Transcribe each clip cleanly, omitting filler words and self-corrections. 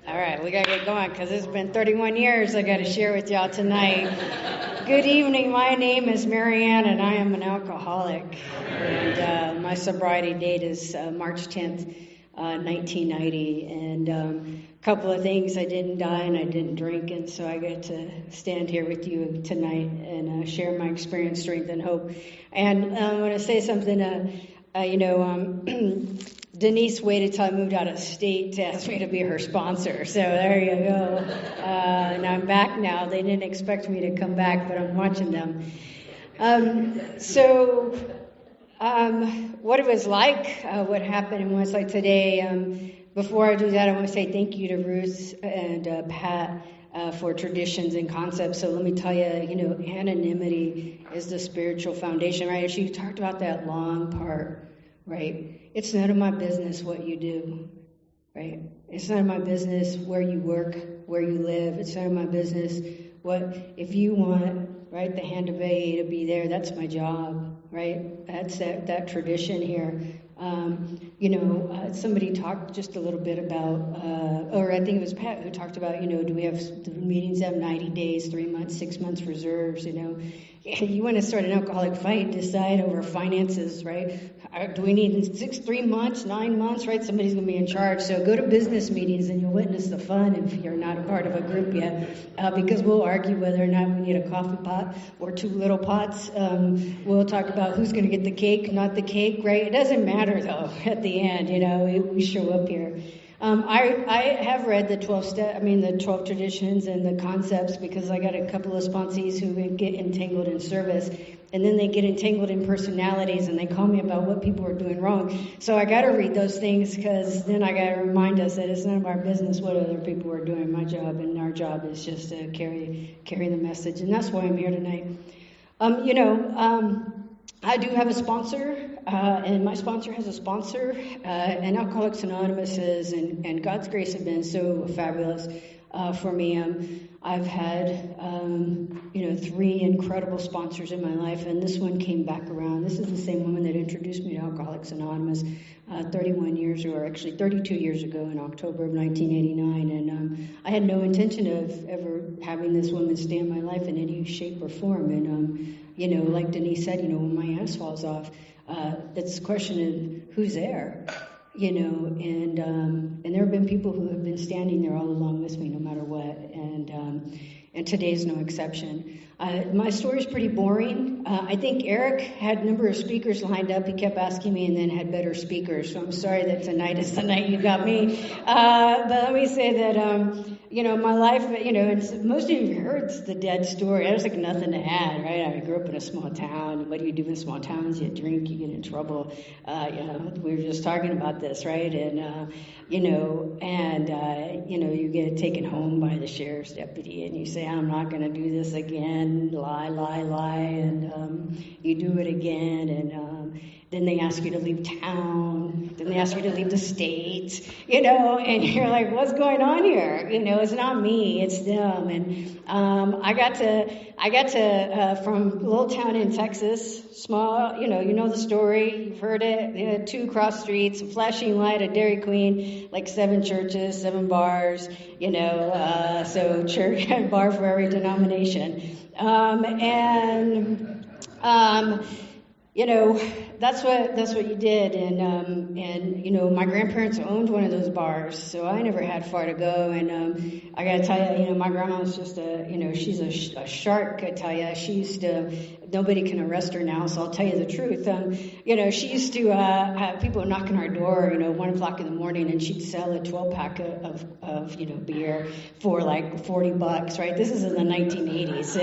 All right, we got to get going because it's been 31 years I got to share with y'all tonight. Good evening. My name is Marianne, and I am an alcoholic. And my sobriety date is March 10th, 1990. And a couple of things, I didn't die and I didn't drink, and so I get to stand here with you tonight and share my experience, strength, and hope. And I want to say something, Denise waited till I moved out of state to ask me to be her sponsor. So there you go. And I'm back now. They didn't expect me to come back, but I'm watching them. What it was like, what happened and what it's like today. Before I do that, I want to say thank you to Ruth and Pat for traditions and concepts. So let me tell you, anonymity is the spiritual foundation, right? She talked about that long part, right? It's none of my business what you do, right? It's none of my business where you work, where you live. It's none of my business if you want, right, the hand of AA to be there, that's my job, right? That's that tradition here. Somebody talked just a little bit about, or I think it was Pat who talked about, do we have the meetings have 90 days, 3 months, 6 months reserves, You want to start an alcoholic fight, decide over finances, right? Do we need 3 months, 9 months, right? Somebody's going to be in charge. So go to business meetings and you'll witness the fun if you're not a part of a group yet, because we'll argue whether or not we need a coffee pot or 2 little pots. We'll talk about who's going to get the cake, not the cake, right? It doesn't matter, though, at the end, we show up here. I have read the 12 traditions and the concepts, because I got a couple of sponsees who get entangled in service, and then they get entangled in personalities, and they call me about what people are doing wrong. So I got to read those things, because then I got to remind us that it's none of our business what other people are doing. My job and our job is just to carry the message, and that's why I'm here tonight. I do have a sponsor, and my sponsor has a sponsor, and Alcoholics Anonymous is, and God's grace have been so fabulous for me. I've had, 3 incredible sponsors in my life, and this one came back around. This is the same woman that introduced me to Alcoholics Anonymous 32 years ago in October of 1989, and I had no intention of ever having this woman stay in my life in any shape or form, and like Denise said, when my ass falls off, it's a question of who's there, and there have been people who have been standing there all along with me, no matter what, and today's no exception. My story's pretty boring. I think Eric had a number of speakers lined up. He kept asking me and then had better speakers, so I'm sorry that tonight is the night you got me. But let me say that, my life, and most of you heard the dead story. There's like nothing to add, right? I grew up in a small town. What do you do in small towns? You drink, you get in trouble. We were just talking about this, right? And, you get taken home by the sheriff's deputy and you say, I'm not going to do this again. Lie. And you do it again. And then they ask you to leave town. Then they ask you to leave the state, and you're like, what's going on here? It's not me, it's them. And I got to from a little town in Texas, small, you know the story, you've heard it, 2 cross streets, a flashing light, a Dairy Queen, like 7 churches, 7 bars, so church and bar for every denomination. That's what you did, and my grandparents owned one of those bars, so I never had far to go, and I gotta tell you, my grandma's just she's a shark, I tell you. She used to, nobody can arrest her now, so I'll tell you the truth. She used to have people knocking our door, 1 o'clock in the morning, and she'd sell a 12-pack of beer for like $40, right? This is in the 1980s,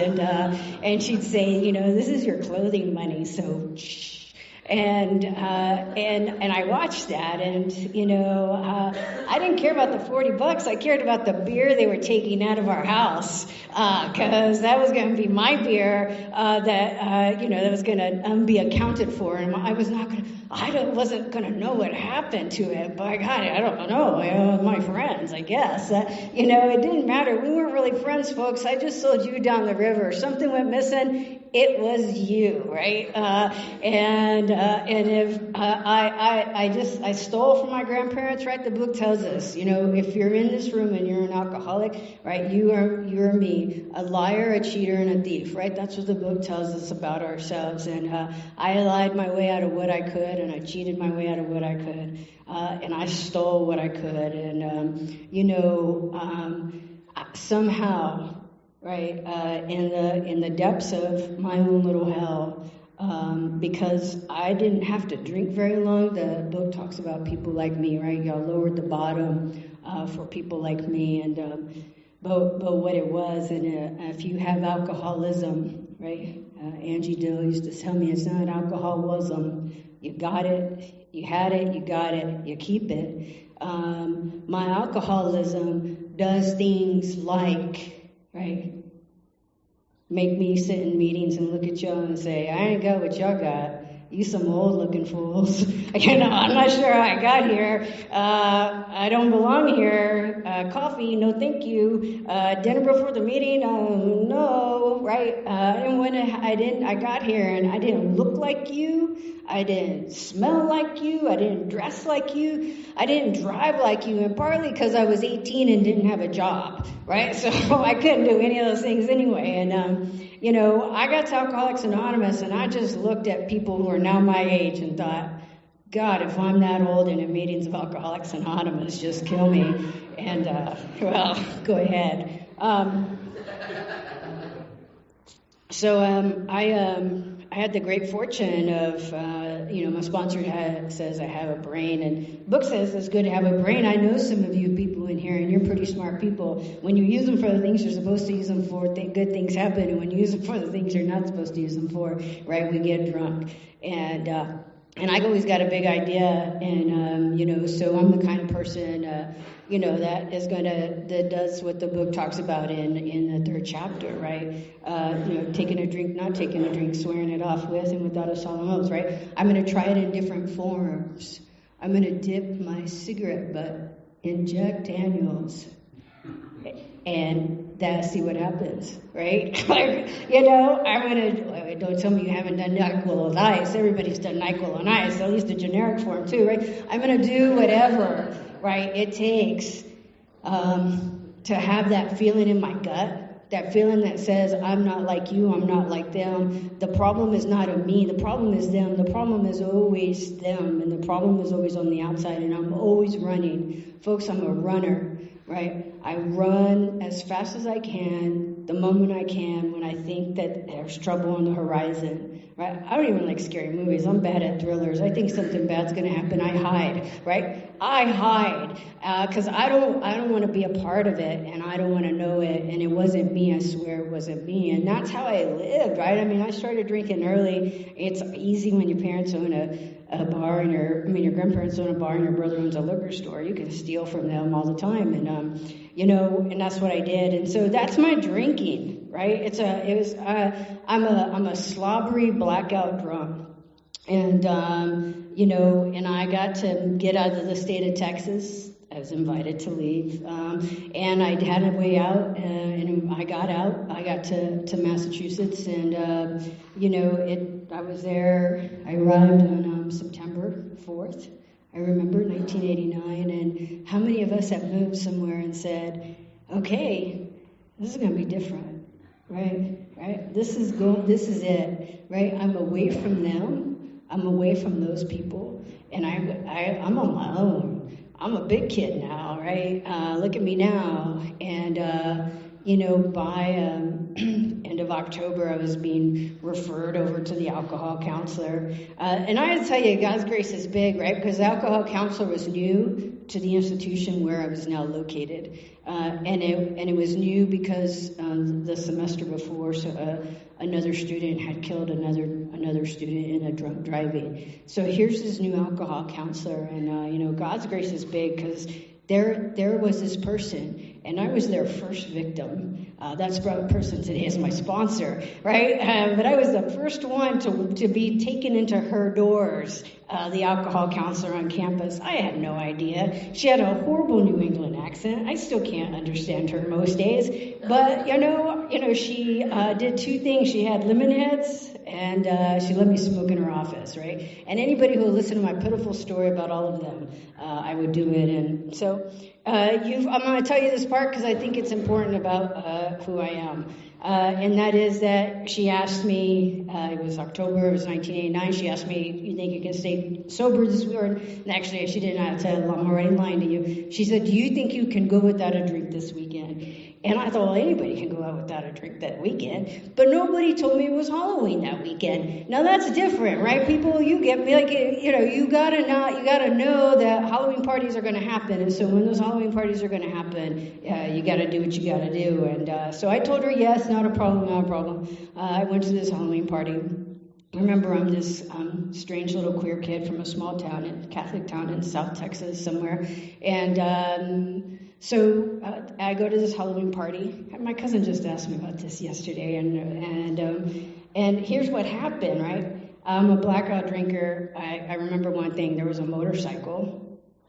and she'd say, this is your clothing money, so shh. And I watched that, and I didn't care about the $40. I cared about the beer they were taking out of our house, because that was going to be my beer that was going to be accounted for, and I wasn't going to know what happened to it. By God, I don't know. My friends, I guess. It didn't matter. We weren't really friends, folks. I just sold you down the river. Something went missing. it was you, right? And if I stole from my grandparents, right? The book tells us, if you're in this room and you're an alcoholic, right? You're me, a liar, a cheater, and a thief, right? That's what the book tells us about ourselves. And I lied my way out of what I could, and I cheated my way out of what I could, and I stole what I could, and somehow. Right, in the depths of my own little hell, because I didn't have to drink very long. The book talks about people like me, right? Y'all lowered the bottom for people like me, and but what it was, and if you have alcoholism, right? Angie Dill used to tell me it's not alcoholism. You got it, you had it, you got it, you keep it. My alcoholism does things like. Right? Make me sit in meetings and look at y'all and say, I ain't got what y'all got. You some old-looking fools. I'm not sure how I got here. I don't belong here. Coffee, no thank you. Dinner before the meeting, no, right? I got here and I didn't look like you. I didn't smell like you. I didn't dress like you. I didn't drive like you, and partly because I was 18 and didn't have a job, right? So I couldn't do any of those things anyway. And, I got to Alcoholics Anonymous, and I just looked at people who are now my age and thought, God, if I'm that old and in meetings of Alcoholics Anonymous, just kill me. And, go ahead. I had the great fortune of, my sponsor says I have a brain, and the book says it's good to have a brain. I know some of you people in here, and you're pretty smart people. When you use them for the things you're supposed to use them for, good things happen, and when you use them for the things you're not supposed to use them for, right, we get drunk. And I always got a big idea, and, so I'm the kind of person, that does what the book talks about in the 3rd chapter, right? Taking a drink, not taking a drink, swearing it off with and without a solemn oath, right? I'm going to try it in different forms. I'm going to dip my cigarette butt in Jack Daniels and see what happens, right? Don't tell me you haven't done NyQuil on ice. Everybody's done NyQuil on ice, at least the generic form too, right? I'm going to do whatever, right, it takes to have that feeling in my gut, that feeling that says, I'm not like you, I'm not like them. The problem is not of me, the problem is them. The problem is always them, and the problem is always on the outside, and I'm always running. Folks, I'm a runner, right? I run as fast as I can, the moment I can, when I think that there's trouble on the horizon, right? I don't even like scary movies. I'm bad at thrillers. I think something bad's going to happen. I hide, right? I hide because I don't want to be a part of it, and I don't want to know it, and it wasn't me. I swear it wasn't me, and that's how I lived, right? I mean, I started drinking early. It's easy when your parents own a bar, and your grandparents own a bar, and your brother owns a liquor store. You can steal from them all the time, and and that's what I did, and so that's my drinking, right? I'm a slobbery blackout drunk, and and I got to get out of the state of Texas. I was invited to leave, and I had a way out, and I got out. I got to Massachusetts, and I was there. I arrived on September 4th. I remember 1989, and how many of us have moved somewhere and said, okay, this is going to be different, right? This is it, right? I'm away from them. I'm away from those people, and I'm on my own. I'm a big kid now, right? Look at me now, and by end of October, I was being referred over to the alcohol counselor. And I had to tell you, God's grace is big, right? Because the alcohol counselor was new to the institution where I was now located. And it was new because the semester before, another student had killed another student in a drunk driving. So here's this new alcohol counselor, and God's grace is big because there was this person, and I was their first victim. That's the person today is my sponsor, right? But I was the first one to be taken into her doors, the alcohol counselor on campus. I had no idea. She had a horrible New England accent. I still can't understand her most days. But, she did two things. She had lemon heads, and she let me smoke in her office, right? And anybody who will listen to my pitiful story about all of them, I would do it. And so I'm going to tell you this part because I think it's important about who I am. And that is that she asked me, it was October, it was 1989, she asked me, you think you can stay sober this weekend? And actually, she didn't have to, I'm already lying to you. She said, do you think you can go without a drink this weekend? And I thought, well, anybody can go out without a drink that weekend. But nobody told me it was Halloween that weekend. Now that's different, right? People, you get me, like, you gotta know that Halloween parties are gonna happen. And so when those Halloween parties are gonna happen, you gotta do what you gotta do. And so I told her, yes, not a problem. I went to this Halloween party. Remember, I'm this strange little queer kid from a small town, Catholic town in South Texas somewhere. And so I go to this Halloween party. My cousin just asked me about this yesterday. And here's what happened, right? I'm a blackout drinker. I remember one thing. There was a motorcycle.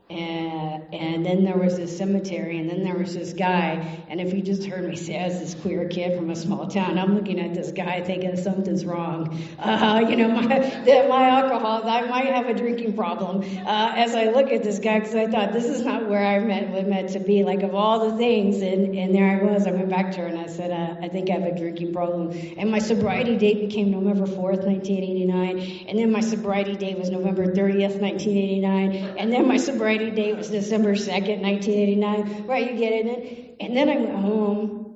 And then there was this cemetery, and then there was this guy, and if you just heard me say I was this queer kid from a small town, I'm looking at this guy thinking something's wrong. My alcohol, I might have a drinking problem as I look at this guy, because I thought this is not where I meant to be, like of all the things, and there I was. I went back to her and I said, I think I have a drinking problem. And my sobriety date became November 4th, 1989, and then my sobriety date was November 30th, 1989, and then my sobriety date was December 2nd, 1989. Right, you get it? And then I went home,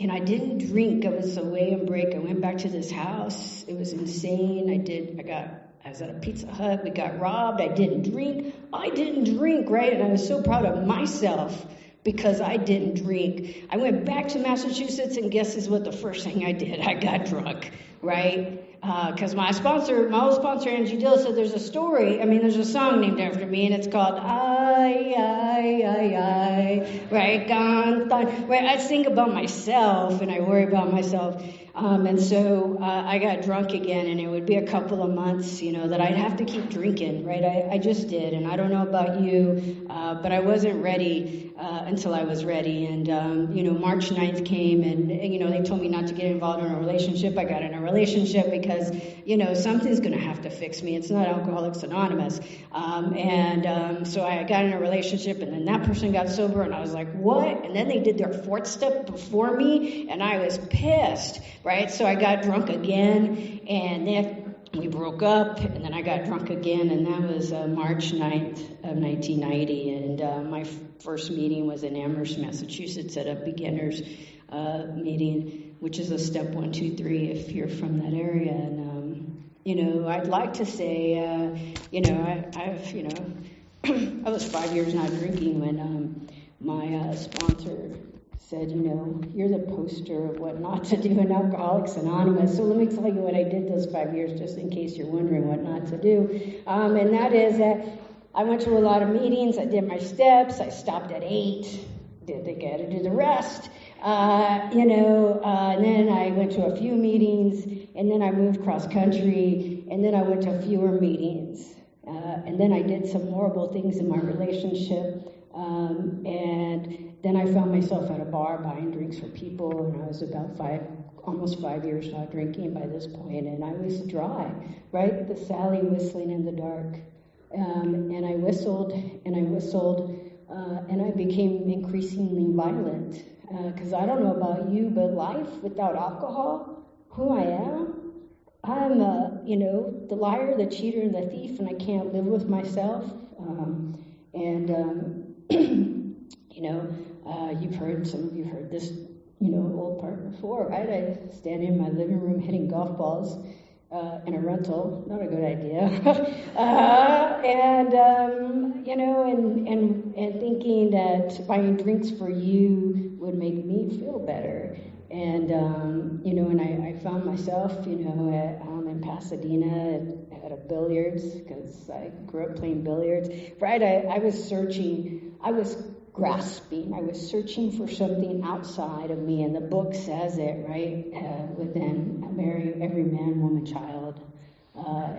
and I didn't drink. I was away on break. I went back to this house. It was insane. I was at a Pizza Hut. We got robbed. I didn't drink, right? And I was so proud of myself because I didn't drink. I went back to Massachusetts, and guess is what the first thing I did? I got drunk, right? Because my old sponsor, Angie Dill, said there's a song named after me, and it's called I, right? Gone, right? I sing about myself, and I worry about myself. And so I got drunk again, and it would be a couple of months, that I'd have to keep drinking, right? I just did, and I don't know about you, but I wasn't ready until I was ready. And, March 9th came, and, they told me not to get involved in a relationship. I got in a relationship because, something's going to have to fix me. It's not Alcoholics Anonymous. So I got in a relationship, and then that person got sober, and I was like, what? And then they did their fourth step before me, and I was pissed, right? So I got drunk again, and then we broke up, and then I got drunk again, and that was March 9th of 1990, and my first meeting was in Amherst, Massachusetts, at a beginner's meeting, which is a step 1, 2, 3 if you're from that area. And I'd like to say, I was 5 years not drinking when my sponsor said, you're the poster of what not to do in Alcoholics Anonymous. So let me tell you what I did those 5 years, just in case you're wondering what not to do. And that is that I went to a lot of meetings. I did my steps. I stopped at 8. Did they get to do the rest? And then I went to a few meetings, and then I moved cross country, and then I went to fewer meetings. And then I did some horrible things in my relationship. And then I found myself at a bar buying drinks for people, and I was about almost 5 years not drinking by this point, and I was dry, right? The Sally whistling in the dark. And I whistled, and I became increasingly violent. Because I don't know about you, but life without alcohol, who I am, I'm, the liar, the cheater, and the thief, and I can't live with myself. Some of you heard this, old part before, right? I stand in my living room hitting golf balls in a rental, not a good idea. And thinking that buying drinks for you would make me feel better. And I found myself, in Pasadena at a billiards, because I grew up playing billiards. Right, I was searching. I was grasping. I was searching for something outside of me, and the book says it, right? Within every man, woman, child,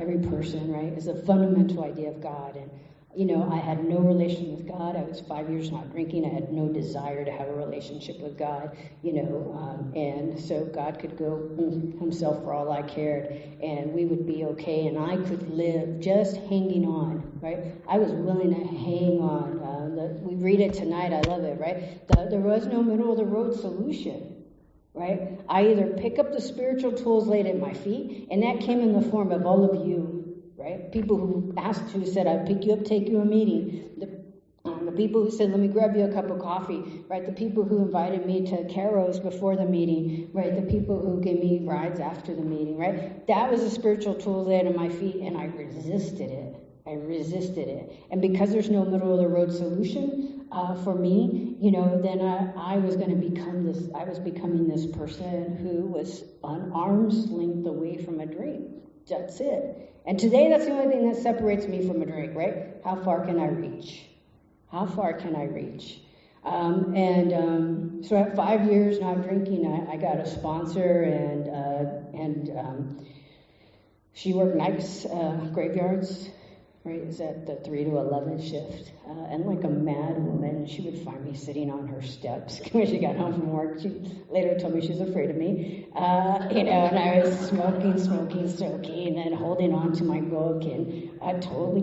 every person, right, is a fundamental idea of God. And I had no relation with God. I was 5 years not drinking. I had no desire to have a relationship with God, and so God could go himself for all I cared, and we would be okay, and I could live just hanging on, right? I was willing to hang on. We read it tonight. I love it, right? There was no middle-of-the-road solution, right? I either pick up the spiritual tools laid at my feet, and that came in the form of all of you, right? People who said, I'd pick you up, take you to a meeting. The people who said, let me grab you a cup of coffee, right? The people who invited me to Caro's before the meeting, right? The people who gave me rides after the meeting, right? That was a spiritual tool laid at my feet, and I resisted it. And because there's no middle-of-the-road solution for me, then I was going to become this. I was becoming this person who was an arm's length away from a drink. That's it. And today, that's the only thing that separates me from a drink, right? How far can I reach? How far can I reach? So at 5 years not drinking, I got a sponsor, and she worked nights, graveyards, right? It was at the 3 to 11 shift. And like a mad woman, she would find me sitting on her steps when she got home from work. She later told me she was afraid of me, and I was smoking, and holding on to my book, and totally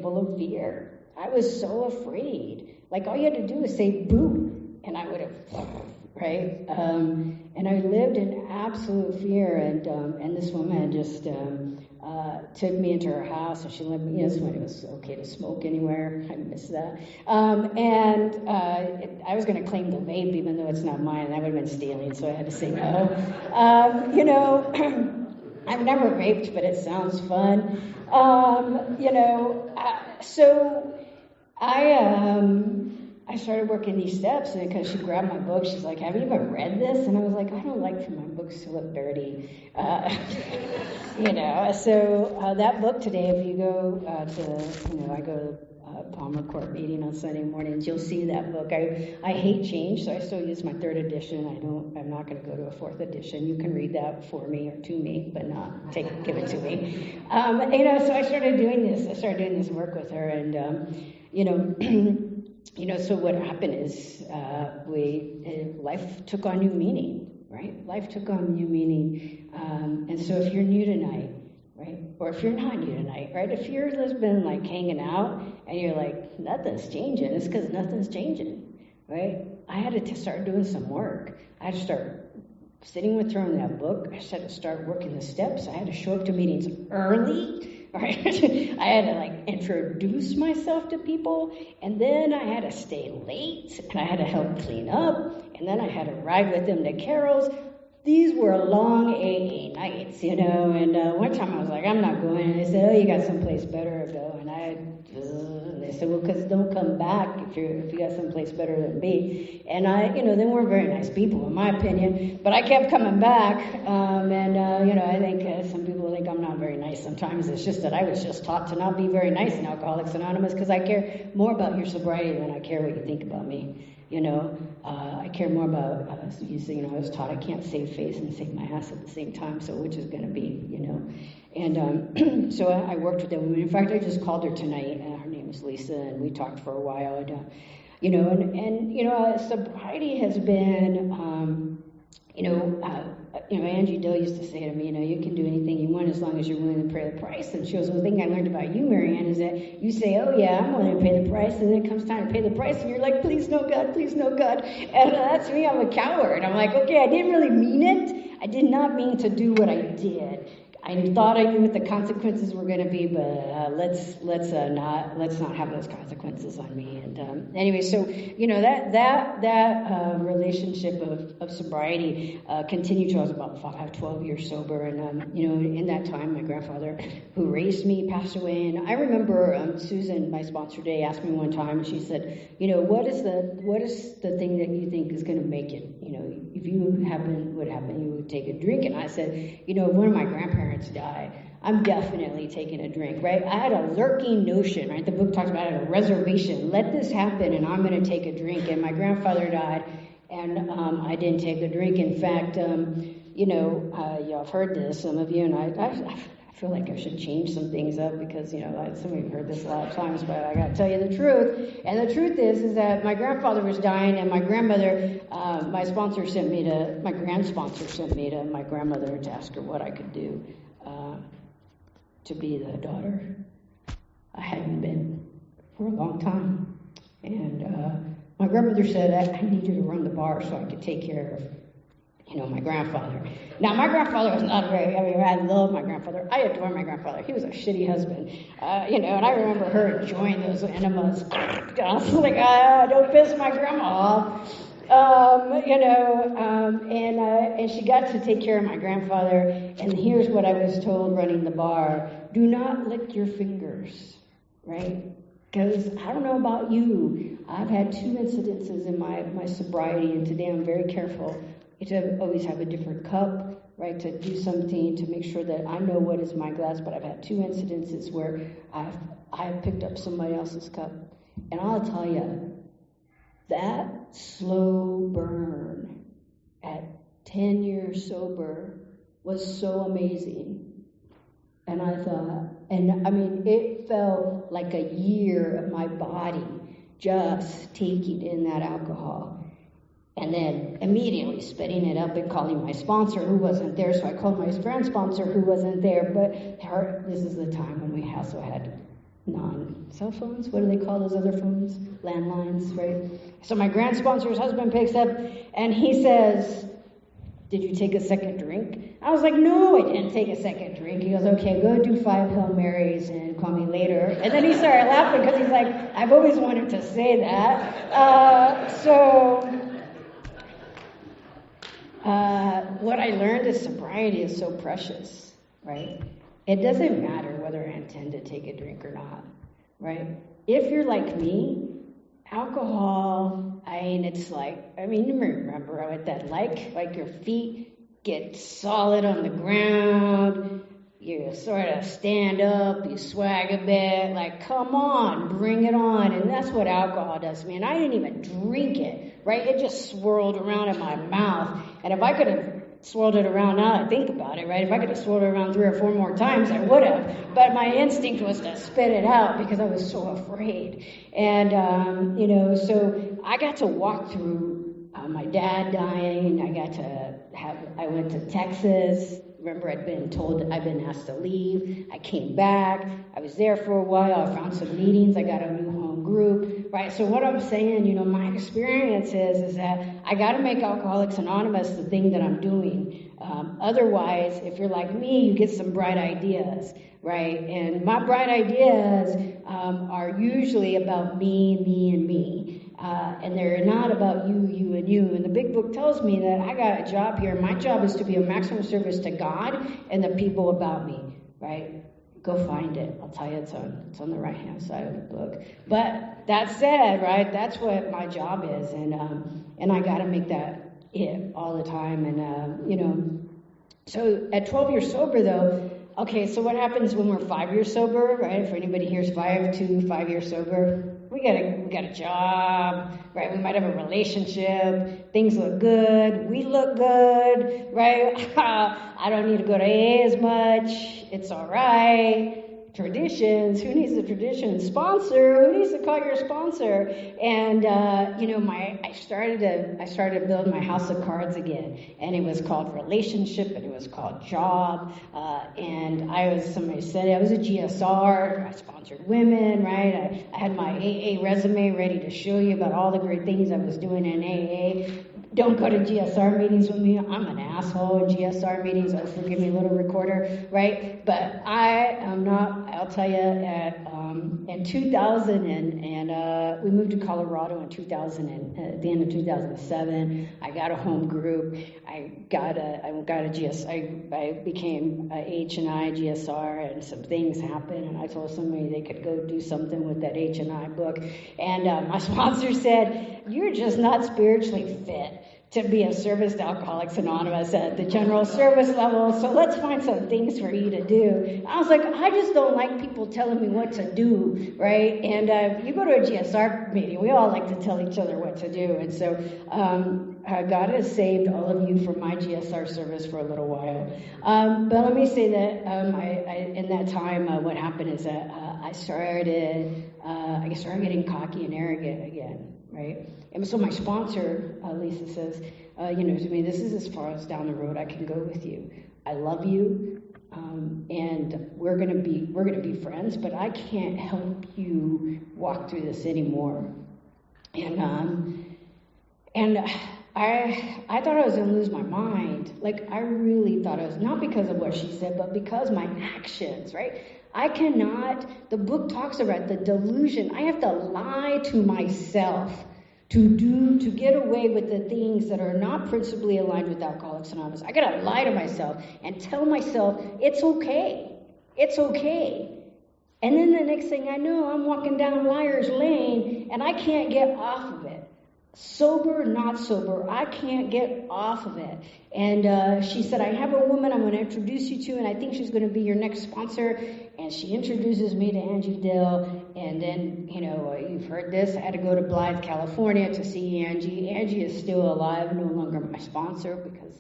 full of fear. I was so afraid. Like, all you had to do was say boo, and I would have, right? And I lived in absolute fear, and this woman just took me into her house, and she let me, that's when it was okay to smoke anywhere. I miss that. I was going to claim the vape, even though it's not mine, and I would have been stealing, so I had to say no. I've never vaped, but it sounds fun. So I started working these steps, and because she grabbed my book, she's like, have you ever read this? And I was like, I don't like for my books to look dirty. So that book today, if you go I go to Palmer Court meeting on Sunday mornings, you'll see that book. I hate change, so I still use my 3rd edition. I'm not going to go to a 4th edition. You can read that for me or to me, but not give it to me. So I started doing this. I started doing this work with her, and so what happened is life took on new meaning, right? Life took on new meaning. And so if you're new tonight, right? Or if you're not new tonight, right? If you're just been like hanging out and you're like, nothing's changing, it's because nothing's changing, right? I had to start doing some work. I had to start sitting with her on that book. I had to start working the steps. I had to show up to meetings early, right? I had to introduce myself to people, and then I had to stay late, and I had to help clean up, and then I had to ride with them to Carol's. These were long AA nights, and one time I was like, I'm not going, and they said, oh, you got someplace better to go, and they said, well, because don't come back if you got someplace better than me. And they weren't very nice people, in my opinion, but I kept coming back, I think some people think I'm not very nice sometimes. It's just that I was just taught to not be very nice in Alcoholics Anonymous, because I care more about your sobriety than I care what you think about me. I care more about, I was taught I can't save face and save my ass at the same time, so which is going to be, And so I worked with that woman. In fact, I just called her tonight. Her name is Lisa, and we talked for a while. And sobriety has been, Angie Dill used to say to me, you can do anything you want as long as you're willing to pay the price. And she goes, well, the thing I learned about you, Marianne, is that you say, oh yeah, I'm willing to pay the price, and then it comes time to pay the price, and you're like, please no God, please no God. And that's me, I'm a coward. I'm like, okay, I didn't really mean it. I did not mean to do what I did. I thought I knew what the consequences were going to be, but let's not have those consequences on me. And anyway, so that relationship of sobriety continued till I was about 12 years sober. And in that time, my grandfather, who raised me, passed away. And I remember Susan, my sponsor today, asked me one time, and she said, what is the thing that you think is going to make it? If you would happen, you would take a drink. And I said, if one of my grandparents die, I'm definitely taking a drink, right? I had a lurking notion, right? The book talks about it, a reservation. Let this happen, and I'm going to take a drink. And my grandfather died, and I didn't take a drink. In fact, y'all have heard this, some of you, and I feel like I should change some things up because, some of you have heard this a lot of times, but I got to tell you the truth. And the truth is that my grandfather was dying, and my grandmother, my grandsponsor sent me to my grandmother to ask her what I could do to be the daughter I hadn't been for a long time. And my grandmother said, I need you to run the bar so I could take care of my grandfather. Now, my grandfather was not I love my grandfather. I adore my grandfather. He was a shitty husband, and I remember her enjoying those enemas. I was like, don't piss my grandma off. And she got to take care of my grandfather, and here's what I was told running the bar: do not lick your fingers, right? Because I don't know about you, I've had 2 incidences in my sobriety, and today I'm very careful to always have a different cup, right, to do something to make sure that I know what is my glass. But I've had 2 incidences where I've picked up somebody else's cup. And I'll tell you, that slow burn at 10 years sober was so amazing. And I thought, it felt like a year of my body just taking in that alcohol. And then immediately spitting it up and calling my sponsor who wasn't there. So I called my friend sponsor who wasn't there. But this is the time when we also had non-cell phones. What do they call those other phones? Landlines, right? So my grand sponsor's husband picks up and he says, did you take a second drink? I was like, no, I didn't take a second drink. He goes, okay, go do 5 Hail Marys and call me later. And then he started laughing because he's like, I've always wanted to say that. What I learned is sobriety is so precious, right? It doesn't matter whether I intend to take a drink or not, right? If you're like me, alcohol, it's like, you remember what that like your feet get solid on the ground, you sort of stand up, you swag a bit, like, come on, bring it on. And that's what alcohol does to me. And I didn't even drink it, right? It just swirled around in my mouth. And if I could have swirled it around, now I think about it, right? If I could have swirled it around 3 or 4 more times, I would have. But my instinct was to spit it out because I was so afraid. And, so I got to walk through my dad dying. I went to Texas. Remember, I'd been asked to leave. I came back. I was there for a while. I found some meetings. I got a new home group, right? So what I'm saying, my experience is that I got to make Alcoholics Anonymous the thing that I'm doing. Otherwise, if you're like me, you get some bright ideas, right? And my bright ideas are usually about me, and me. And they're not about you, and you. And the big book tells me that I got a job here. My job is to be a maximum service to God and the people about me, right? Go find it. I'll tell you, it's on the right-hand side of the book. But that said, right, that's what my job is. And I got to make that it all the time. And, so at 12 years sober, though, okay, so what happens when we're 5 years sober, right? If anybody here's 5 years sober, we got a job, right? We might have a relationship. Things look good. We look good, right? I don't need to go to AA as much. It's all right. Traditions. Who needs a tradition? Sponsor. Who needs to call your sponsor? And I started to build my house of cards again, and it was called relationship, and it was called job. And somebody said I was a GSR. I sponsored women, right? I had my AA resume ready to show you about all the great things I was doing in AA. Don't go to GSR meetings with me. I'm an asshole in GSR meetings. Oh, forgive me, little recorder, right? But I am not. I'll tell you, in 2000, and we moved to Colorado in 2000, and at the end of 2007, I got a home group. I became a H&I GSR, and some things happened, and I told somebody they could go do something with that H&I book, and my sponsor said, "You're just not spiritually fit to be of service to Alcoholics Anonymous at the general service level, so let's find some things for you to do. And I was like, I just don't like people telling me what to do, right? And you go to a GSR meeting, we all like to tell each other what to do. And so God has saved all of you from my GSR service for a little while. But let me say that in that time, what happened is that I started getting cocky and arrogant again, right? And so my sponsor, Lisa, says, to me, this is as far as down the road I can go with you. I love you, and we're gonna be friends, but I can't help you walk through this anymore. And I thought I was gonna lose my mind. Like, I really thought I was, not because of what she said, but because my actions, right? I cannot, the book talks about the delusion. I have to lie to myself to get away with the things that are not principally aligned with Alcoholics Anonymous. I gotta lie to myself and tell myself, it's okay. It's okay. And then the next thing I know, I'm walking down Liar's Lane and I can't get off of it. Sober, not sober, I can't get off of it. And she said, I have a woman I'm going to introduce you to, and I think she's going to be your next sponsor. And she introduces me to Angie Dill. And then, you've heard this, I had to go to Blythe, California to see Angie. Angie is still alive, no longer my sponsor because,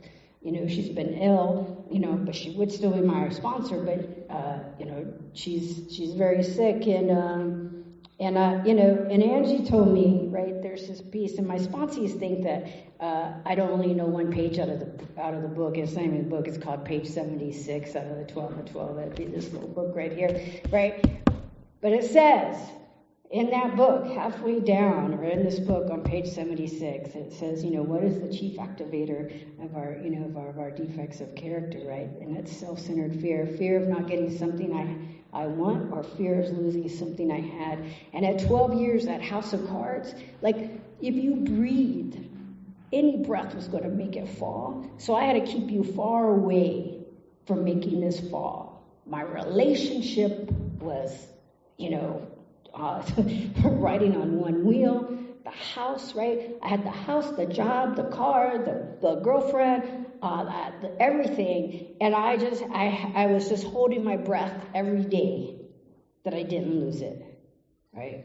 she's been ill, but she would still be my sponsor. But, she's very sick. And Angie told me, right, there's this piece, and my sponsees think that I don't only know one page out of the book. It's not even the book. It's called page 76 out of the 12 and 12. That'd be this little book right here, right? But it says in that book, halfway down, or in this book on page 76, it says, what is the chief activator of our defects of character, right? And it's self-centered fear of not getting something I want, or fear of losing something I had. And at 12 years, that house of cards, like, if you breathed, any breath was going to make it fall. So I had to keep you far away from making this fall. My relationship was, riding on one wheel. The house, right? I had the house, the job, the car, the girlfriend, everything. And I was just holding my breath every day that I didn't lose it, right?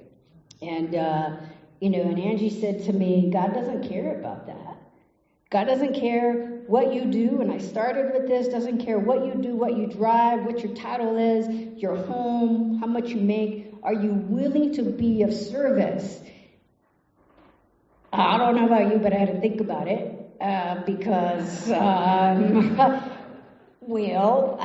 And, and Angie said to me, God doesn't care about that. God doesn't care what you do, and I started with this, doesn't care what you do, what you drive, what your title is, your home, how much you make. Are you willing to be of service? I don't know about you, but I had to think about it because, I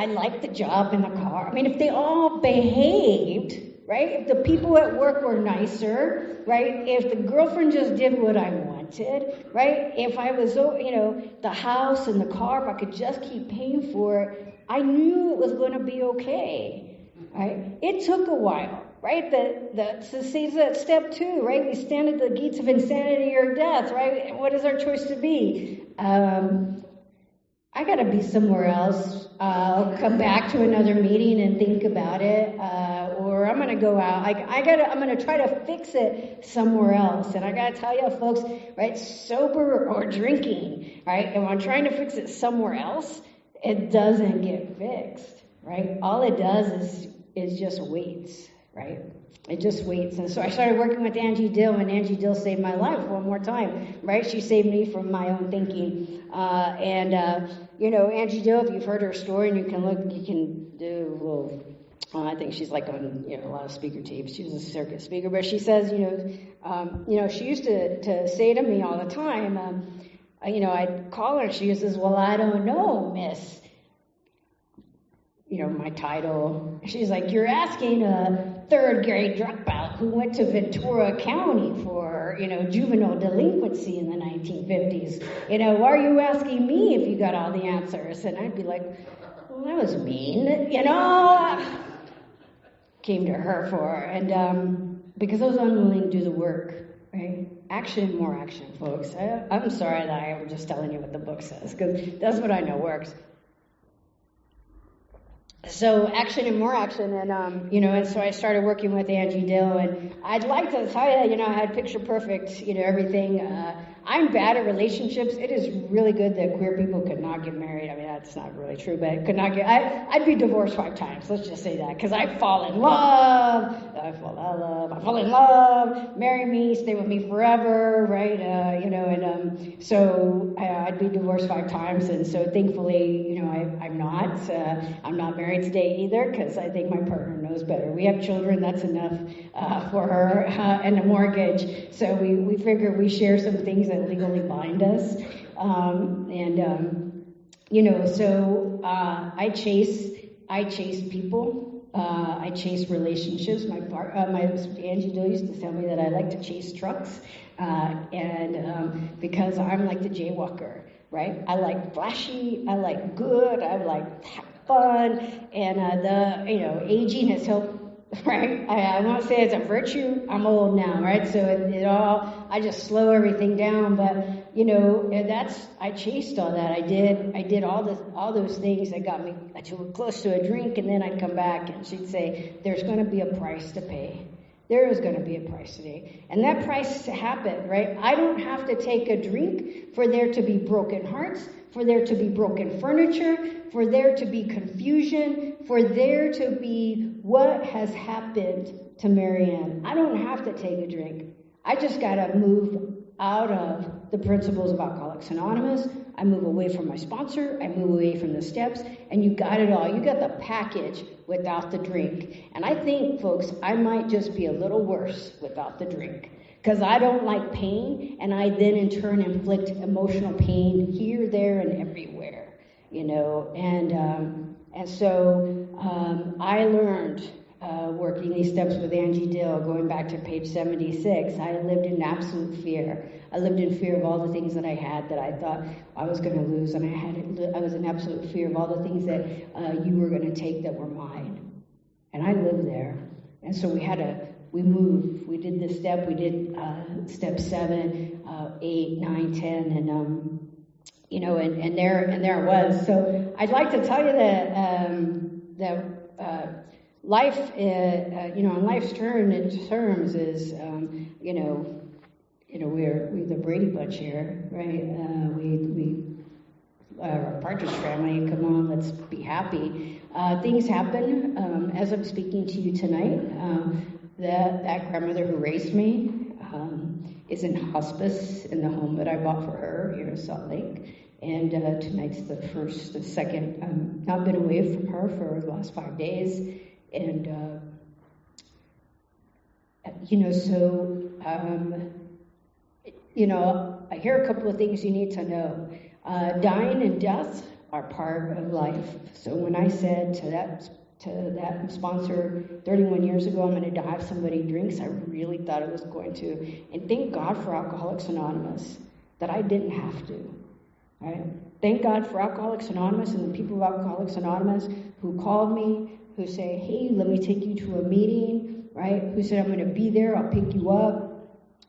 like the job and the car. I mean, if they all behaved, right? If the people at work were nicer, right? If the girlfriend just did what I wanted, right? If I was, the house and the car, if I could just keep paying for it, I knew it was going to be okay, right? It took a while. Right, to see that step 2, right? We stand at the gates of insanity or death, right? And what is our choice to be? I got to be somewhere else. I'll come back to another meeting and think about it, or I'm going to go out. I'm going to try to fix it somewhere else. And I got to tell you, folks, right? Sober or drinking, right? And when I'm trying to fix it somewhere else, it doesn't get fixed, right? All it does is just waits. Right? It just waits. And so I started working with Angie Dill, and Angie Dill saved my life one more time, right? She saved me from my own thinking. Angie Dill, if you've heard her story, and you can do a little, I think she's like on, a lot of speaker tapes. She was a circuit speaker, but she says, she used to say to me all the time, I'd call her, she says, well, I don't know, miss. My title. She's like, you're asking a third grade dropout who went to Ventura County for, juvenile delinquency in the 1950s. Why are you asking me if you got all the answers? And I'd be like, well, that was mean, Came to her for, and because I was unwilling to do the work, right? Action, more action, folks. I'm sorry that I'm just telling you what the book says, because that's what I know works. So action and more action, and and so I started working with Angie Dill, and I'd like to tell you, I had picture perfect, everything. I'm bad at relationships. It is really good that queer people could not get married. I mean, that's not really true, but could not get. I'd be divorced 5 times. Let's just say that, because I fall in love. I fall in love. Marry me, stay with me forever, right? So I'd be divorced 5 times, and so thankfully, I'm not. I'm not married today either, because I think my partner knows better. We have children. That's enough for her, and a mortgage. So we figure we share some things that legally bind us, So I chase people. I chase relationships. My Angie Dill used to tell me that I like to chase trucks, because I'm like the jaywalker, right? I like flashy. I like good. I like fun, and aging has helped. Right, I won't say it's a virtue. I'm old now, right? So I just slow everything down. But I chased all that. I did all those things that got me too close to a drink, and then I'd come back, and she'd say, "There's going to be a price to pay. There is going to be a price today," and that price happened, right? I don't have to take a drink for there to be broken hearts, for there to be broken furniture, for there to be confusion, for there to be what has happened to Marianne. I don't have to take a drink. I just got to move out of the principles of Alcoholics Anonymous. I move away from my sponsor. I move away from the steps. And you got it all. You got the package without the drink. And I think, folks, I might just be a little worse without the drink. Because I don't like pain, and I then in turn inflict emotional pain here, there, and everywhere, And so I learned working these steps with Angie Dill, going back to page 76. I lived in absolute fear. I lived in fear of all the things that I had that I thought I was going to lose, and I was in absolute fear of all the things that you were going to take that were mine. And I lived there, and so we moved. We did this step. We did step 7, 8, 9, 10, and there it was. So I'd like to tell you that life, on life's terms is, we're the Brady Bunch here, right? We our Partridge Family. Come on, let's be happy. Things happen as I'm speaking to you tonight. That grandmother who raised me is in hospice in the home that I bought for her here in Salt Lake. And tonight's the second. Not been away from her for the last 5 days. And, I hear a couple of things you need to know. Dying and death are part of life. So when I said to that sponsor 31 years ago, I'm going to die if somebody drinks, I really thought it was going to. And thank God for Alcoholics Anonymous that I didn't have to. Right? Thank God for Alcoholics Anonymous and the people of Alcoholics Anonymous who called me, who say, "Hey, let me take you to a meeting," right? Who said, "I'm going to be there, I'll pick you up."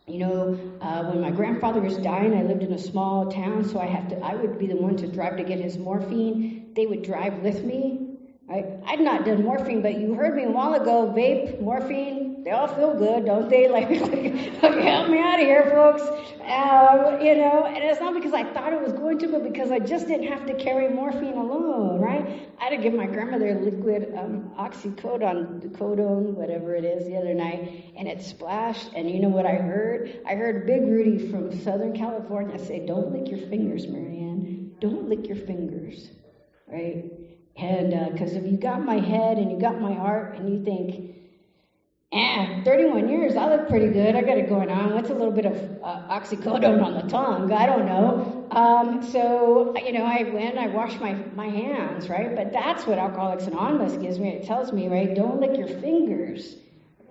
When my grandfather was dying, I lived in a small town, so I would be the one to drive to get his morphine. They would drive with me. Right? I'd not done morphine, but you heard me a while ago, vape, morphine, they all feel good, don't they? Like help me out of here, folks. And it's not because I thought it was going to, but because I just didn't have to carry morphine alone, right? I had to give my grandmother liquid oxycodone, whatever it is, the other night, and it splashed, and you know what I heard? I heard Big Rudy from Southern California say, "Don't lick your fingers, Marianne. Don't lick your fingers," right? And because if you got my head and you got my heart and you think, 31 years, I look pretty good, I got it going on. What's a little bit of oxycodone on the tongue? I don't know. So I went, I washed my hands, right? But that's what Alcoholics Anonymous gives me. It tells me, right, don't lick your fingers,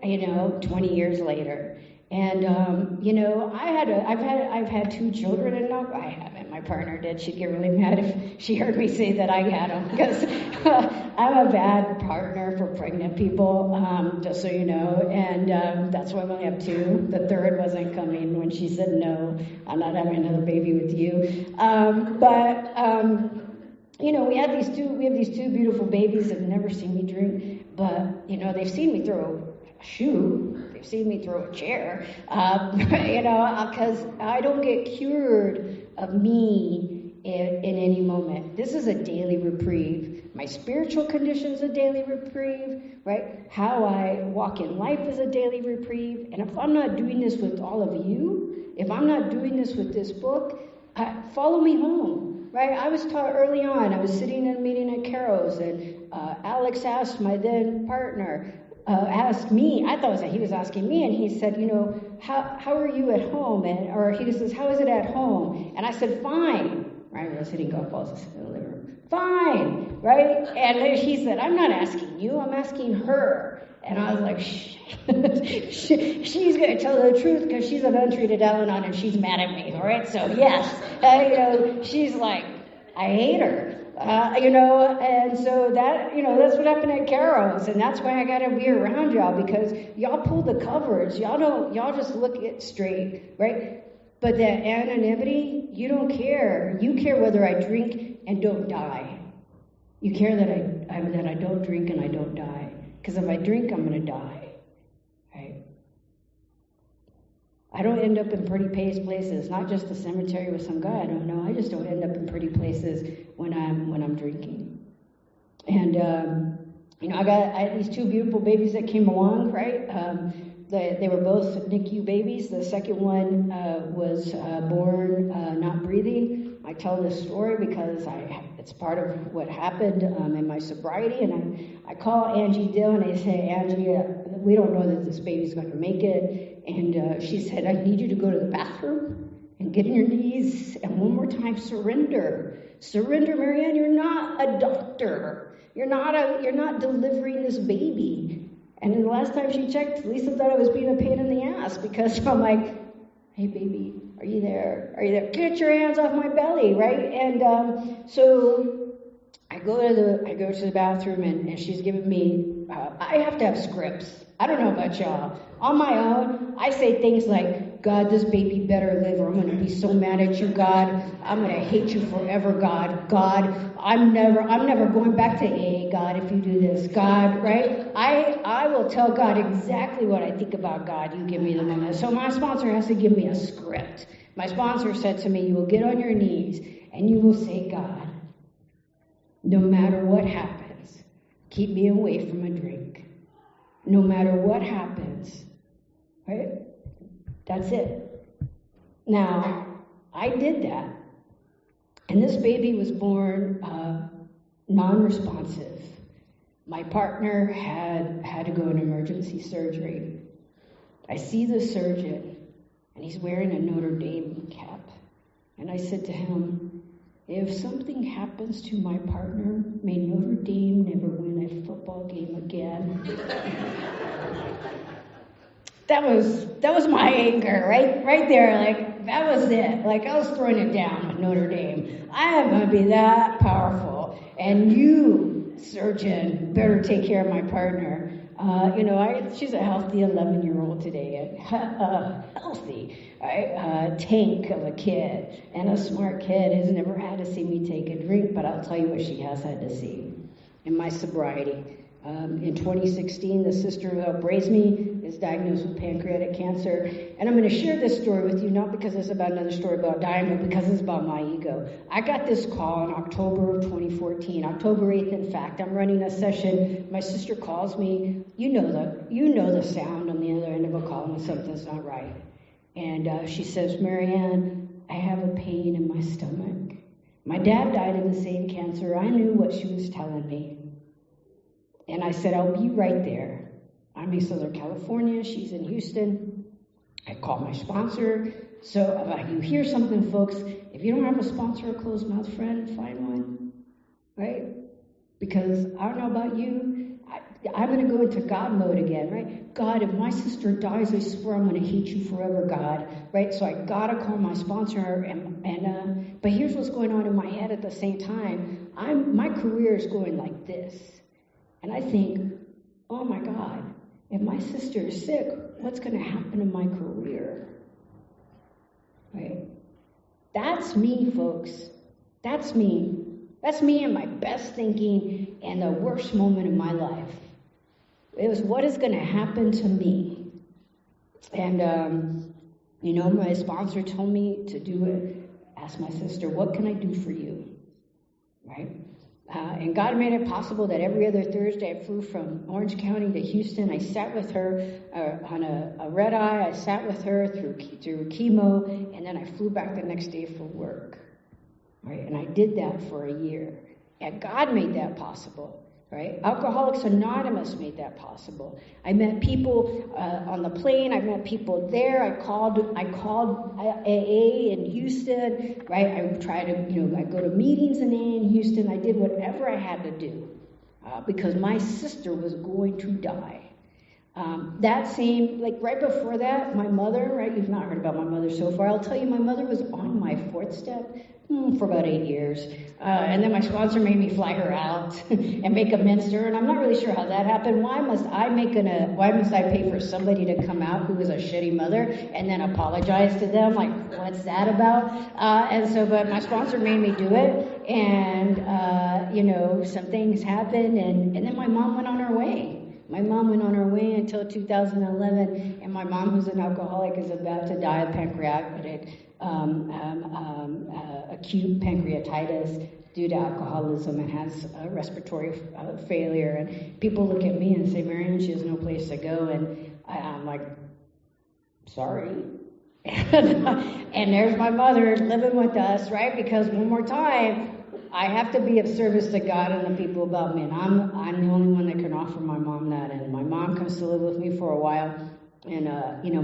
20 years later. And, I've had 2 children, and no, I haven't. My partner did. She'd get really mad if she heard me say that I had them, because I'm a bad partner for pregnant people, just so you know. And that's why we only have 2. The third wasn't coming when she said, "No, I'm not having another baby with you." We have these two beautiful babies that have never seen me drink, but, they've seen me throw shoe. They've seen me throw a chair, because I don't get cured of me in any moment. This is a daily reprieve. My spiritual condition is a daily reprieve, right? How I walk in life is a daily reprieve. And if I'm not doing this with all of you, if I'm not doing this with this book, follow me home, right? I was taught early on. I was sitting in a meeting at Carol's, and Alex asked my then partner, asked me, I thought he was asking me, and he said, how are you at home? Or he says, how is it at home? And I said, fine. Right? We were hitting golf balls in the living room. Fine, right? And then he said, I'm not asking you, I'm asking her. And I was like, she's going to tell the truth because she's an untreated Al-Anon and she's mad at me, all right? So yes, she's like, I hate her. And so that's what happened at Carol's, and that's why I gotta be around y'all, because y'all pull the covers. Y'all just look it straight, right? But that anonymity, you don't care. You care whether I drink and don't die. You care that I don't drink and I don't die, because if I drink, I'm gonna die, right? I don't end up in pretty places, not just a cemetery with some guy I don't know. I just don't end up in pretty places when I'm drinking. And I had these two beautiful babies that came along, right? They were both NICU babies. The second one was born not breathing. I tell this story because it's part of what happened in my sobriety. And I call Angie Dill and I say, Angie, we don't know that this baby's going to make it. And she said, I need you to go to the bathroom and get on your knees and one more time surrender. Surrender, Marianne. You're not a doctor. You're not delivering this baby. And then the last time she checked, Lisa thought I was being a pain in the ass, because I'm like, hey baby, are you there? Are you there? Get your hands off my belly, right? And so I go to the bathroom, and she's giving me. I have to have scripts. I don't know about y'all. On my own, I say things like, God, this baby better live, or I'm going to be so mad at you, God. I'm going to hate you forever, God. God, I'm never going back to AA, God, if you do this. God, right? I will tell God exactly what I think about God. You give me the moment. So my sponsor has to give me a script. My sponsor said to me, you will get on your knees and you will say, God, no matter what happens, keep me away from a drink. No matter what happens, right? That's it. Now, I did that. And this baby was born non-responsive. My partner had to go in emergency surgery. I see the surgeon, and he's wearing a Notre Dame cap. And I said to him, if something happens to my partner, may Notre Dame never win a football game again. That was my anger, right there. Like, that was it. Like, I was throwing it down with Notre Dame. I am going to be that powerful. And you, surgeon, better take care of my partner. She's a healthy 11-year-old today. Healthy, right? Tank of a kid. And a smart kid has never had to see me take a drink, but I'll tell you what she has had to see in my sobriety. In 2016, the sister who helped raise me is diagnosed with pancreatic cancer. And I'm going to share this story with you, not because it's about another story about dying, but because it's about my ego. I got this call in October of 2014, October 8th, in fact. I'm running a session. My sister calls me. You know the sound on the other end of a call when something's not right. And she says, Marianne, I have a pain in my stomach. My dad died of the same cancer. I knew what she was telling me. And I said, I'll be right there. I'm in Southern California. She's in Houston. I call my sponsor. So if you hear something, folks, if you don't have a sponsor or closed mouth friend, find one, right? Because I don't know about you. I'm going to go into God mode again, right? God, if my sister dies, I swear I'm going to hate you forever, God, right? So I got to call my sponsor. But here's what's going on in my head at the same time. My career is going like this. And I think, oh my God, if my sister is sick, what's going to happen to my career? Right? That's me, folks. That's me. That's me in my best thinking and the worst moment of my life. It was, what is going to happen to me? And, my sponsor told me to do it. Asked my sister, what can I do for you? Right? And God made it possible that every other Thursday I flew from Orange County to Houston. I sat with her on a red eye. I sat with her through chemo, and then I flew back the next day for work. Right? And I did that for a year. And God made that possible. Right? Alcoholics Anonymous made that possible. I met people on the plane. I met people there. I called AA in Houston. Right? I tried to, I go to meetings in AA in Houston. I did whatever I had to do because my sister was going to die. Right before that, my mother, right? You've not heard about my mother so far. I'll tell you, my mother was on my fourth step for about 8 years. And then my sponsor made me fly her out and make amends to her. And I'm not really sure how that happened. Why must I pay for somebody to come out who was a shitty mother and then apologize to them? Like, what's that about? But my sponsor made me do it. And, some things happened. And then my mom went on her way. My mom went on her way until 2011, and my mom, who's an alcoholic, is about to die of acute pancreatitis due to alcoholism and has respiratory failure. And people look at me and say, Marianne, she has no place to go. And I'm like, sorry. And there's my mother living with us, right? Because one more time, I have to be of service to God and the people about me, and I'm the only one that can offer my mom that. And my mom comes to live with me for a while, and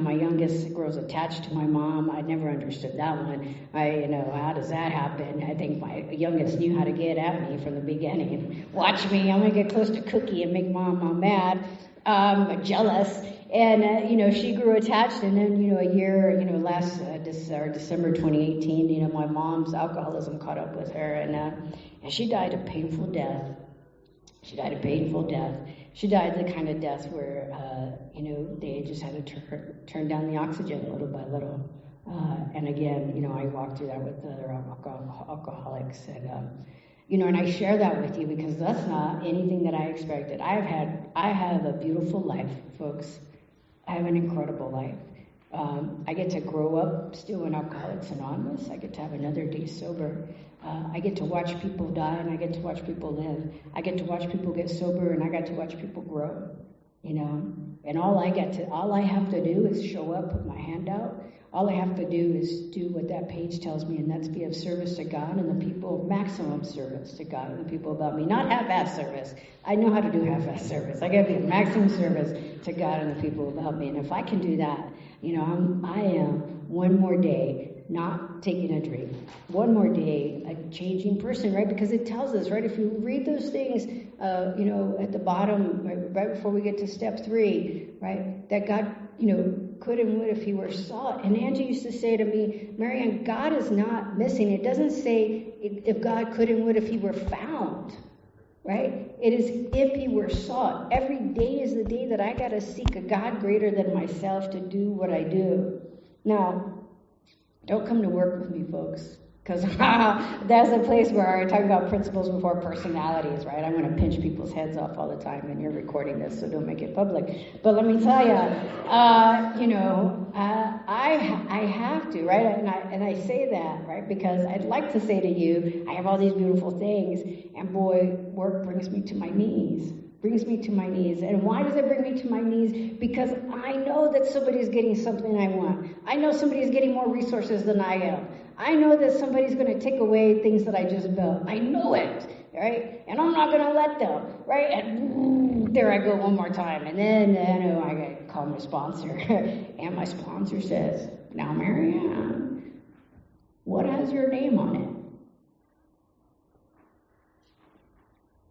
my youngest grows attached to my mom. I never understood that one. How does that happen? I think my youngest knew how to get at me from the beginning. Watch me, I'm gonna get close to Cookie and make mom mad, jealous. And, she grew attached, and then, a year, last December 2018, my mom's alcoholism caught up with her, and she died a painful death. She died the kind of death where, they just had to turn down the oxygen little by little. And again, I walked through that with other alcoholics, and I share that with you because that's not anything that I expected. I have a beautiful life, folks. I have an incredible life. I get to grow up still in Alcoholics Anonymous. I get to have another day sober. I get to watch people die, and I get to watch people live. I get to watch people get sober, and I get to watch people grow. And all I have to do is show up, put my hand out. All I have to do is do what that page tells me, and that's be of service to God and the people, maximum service to God and the people about me. Not half-ass service. I know how to do half-ass service. I got to be of maximum service to God and the people about me. And if I can do that, I am one more day not taking a drink. One more day a changing person, right? Because it tells us, right? If you read those things, at the bottom, right before we get to step 3, right? That God, could and would if he were sought. And Angie used to say to me, Marianne, God is not missing. It doesn't say if God could and would if he were found, right? It is if he were sought. Every day is the day that I got to seek a God greater than myself to do what I do. Now, don't come to work with me, folks, because that's a place where I talk about principles before personalities, right? I'm going to pinch people's heads off all the time, and you're recording this, so don't make it public. But let me tell you, I have to, right? And I say that, right, because I'd like to say to you, I have all these beautiful things, and boy, work brings me to my knees. And why does it bring me to my knees? Because I know that somebody's getting something I want. I know somebody's getting more resources than I am. I know that somebody's going to take away things that I just built. I know it, right? And I'm not going to let them, right? And there I go one more time. And then I got to call my sponsor. And my sponsor says, now, Marianne, what has your name on it?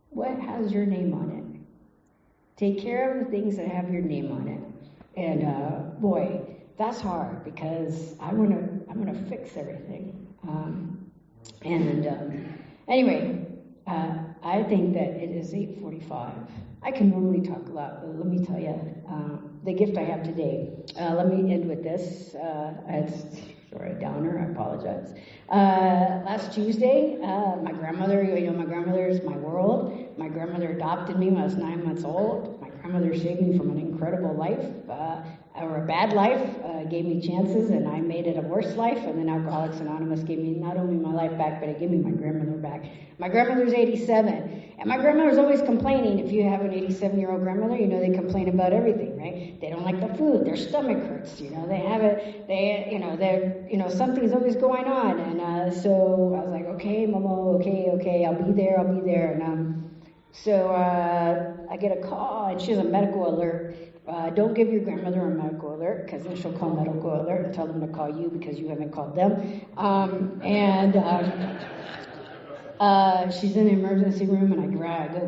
What has your name on it? Take care of the things that have your name on it. And boy, that's hard because I want to fix everything. Anyway, I think that it is 8:45. I can normally talk a lot, but let me tell you the gift I have today. Let me end with this. It's sorry, a downer. I apologize. Last Tuesday, my grandmother is my world. My grandmother adopted me when I was 9 months old. My grandmother saved me from an incredible life, or a bad life, gave me chances, and I made it a worse life. And then Alcoholics Anonymous gave me not only my life back, but it gave me my grandmother back. My grandmother's 87, and my grandmother's always complaining. If you have an 87-year-old grandmother, you know they complain about everything, right? They don't like the food, their stomach hurts, you know, they have it, they're, something's always going on. And so I was like, okay, Momo, okay, I'll be there. And so I get a call, and she has a medical alert. Don't give your grandmother a medical alert, because then she'll call medical alert and tell them to call you because you haven't called them. She's in the emergency room, and I go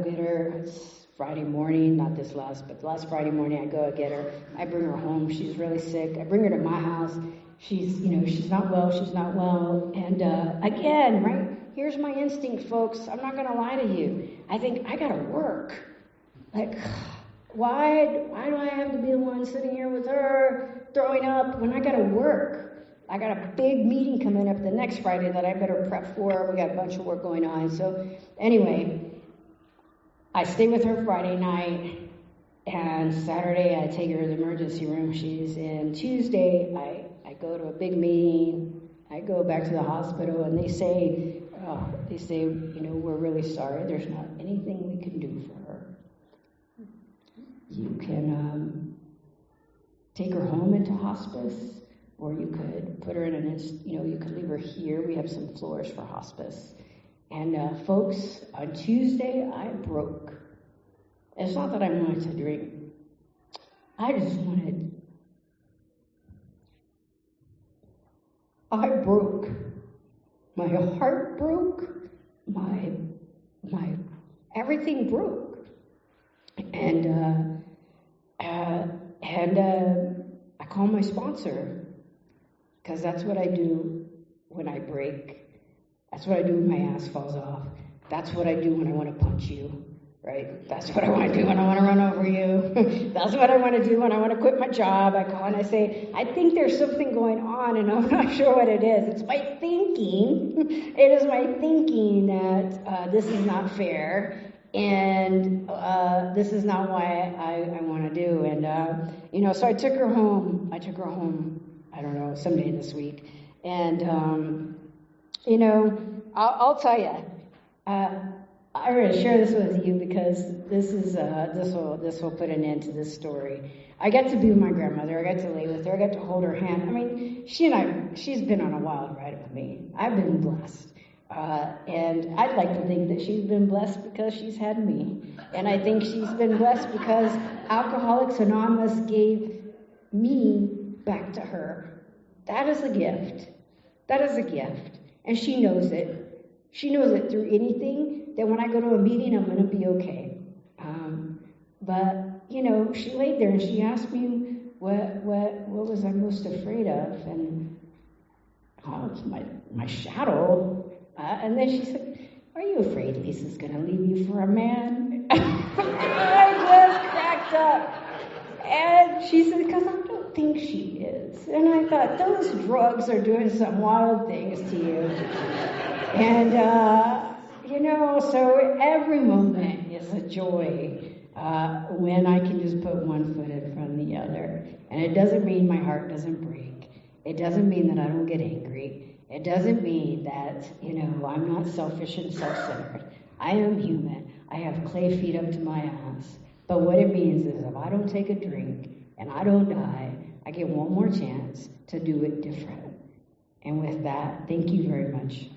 get her. It's Friday morning, not this last, but last Friday morning I go get her. I bring her home. She's really sick. I bring her to my house. She's not well. And again, right? Here's my instinct, folks. I'm not going to lie to you. I think I got to work. Like, why do I have to be the one sitting here with her throwing up when I got to work? I got a big meeting coming up the next Friday that I better prep for. We got a bunch of work going on. So anyway, I stay with her Friday night, and Saturday I take her to the emergency room. She's in. Tuesday, I go to a big meeting. I go back to the hospital, and they say, we're really sorry. There's not anything we can do for her. You can take her home into hospice, or you could put her in you could leave her here. We have some floors for hospice. And folks, on Tuesday, I broke. It's not that I wanted to drink. I broke. My heart broke. My everything broke. And I call my sponsor, because that's what I do when I break. That's what I do when my ass falls off. That's what I do when I want to punch you, right? That's what I want to do when I want to run over you. That's what I want to do when I want to quit my job. I call and I say, I think there's something going on, and I'm not sure what it is. It's my thinking. It is my thinking that this is not fair. And this is not why I want to do. And, so I took her home. I don't know, someday this week. And, I'll tell you, I'm going to share this with you because this will put an end to this story. I got to be with my grandmother. I got to lay with her. I got to hold her hand. I mean, she's been on a wild ride with me. I've been blessed. And I'd like to think that she's been blessed because she's had me. And I think she's been blessed because Alcoholics Anonymous gave me back to her. That is a gift. And she knows it. She knows it through anything, that when I go to a meeting, I'm going to be okay. But she laid there and she asked me what was I most afraid of? And it's my shadow. And then she said, are you afraid Lisa's going to leave you for a man? I just cracked up. And she said, because I don't think she is. And I thought, those drugs are doing some wild things to you. And, so every moment is a joy when I can just put one foot in front of the other. And it doesn't mean my heart doesn't break. It doesn't mean that I don't get angry. It doesn't mean that, I'm not selfish and self-centered. I am human. I have clay feet up to my ass. But what it means is if I don't take a drink and I don't die, I get one more chance to do it different. And with that, thank you very much.